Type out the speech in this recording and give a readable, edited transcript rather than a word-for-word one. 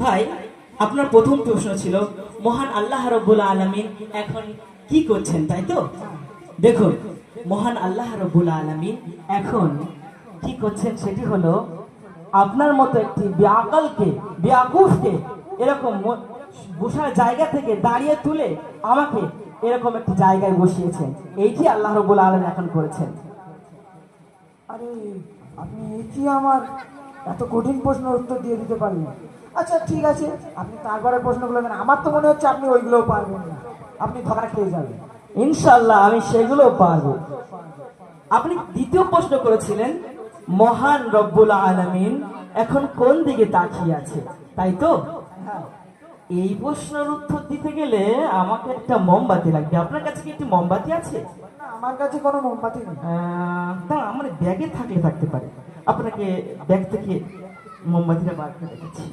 ভাই, আপনার প্রথম প্রশ্ন ছিল মহান আল্লাহ রাব্বুল আলামিন এখন কি করছেন, তাই তো? দেখুন, মহান আল্লাহ রাব্বুল আলামিন এখন কি করছেন সেটি হলো আপনার মতো একটি বেআকালকে, বেয়াকুফকে এরকম বসার জায়গা থেকে দাঁড়িয়ে তুলে আমাকে এরকম একটি জায়গায় বসিয়েছেন। এইটি আল্লাহ রাব্বুল আলামিন এখন করেছেন। আরে, আপনি কি আমার এত কঠিন প্রশ্নের উত্তর দিয়ে দিতে পারলেন? আচ্ছা ঠিক আছে, আপনি তারপরে প্রশ্নগুলো নেন। আমার তো মনে হচ্ছে আপনি ওইগুলোও পারবেন না, আপনি ধরা খেয়ে যাবেন। ইনশাআল্লাহ আমি সেগুলো পারবো। আপনি দ্বিতীয় প্রশ্ন করেছিলেন মহান রব্বুল আলামিন এখন কোন দিকে তাকিয়ে আছে, তাই তো? হ্যাঁ, এই প্রশ্নের উত্তর দিতে গেলে আমাকে একটা মোমবাতি লাগবে। আপনার কাছে কি একটি মোমবাতি আছে? না, আমার কাছে কোনো মোমবাতি নেই। তা আমার ব্যাগে থাকলে থাকতে পারে। আপনাকে ব্যাগ থেকে মোমবাতিটা বার করে দেখাচ্ছি।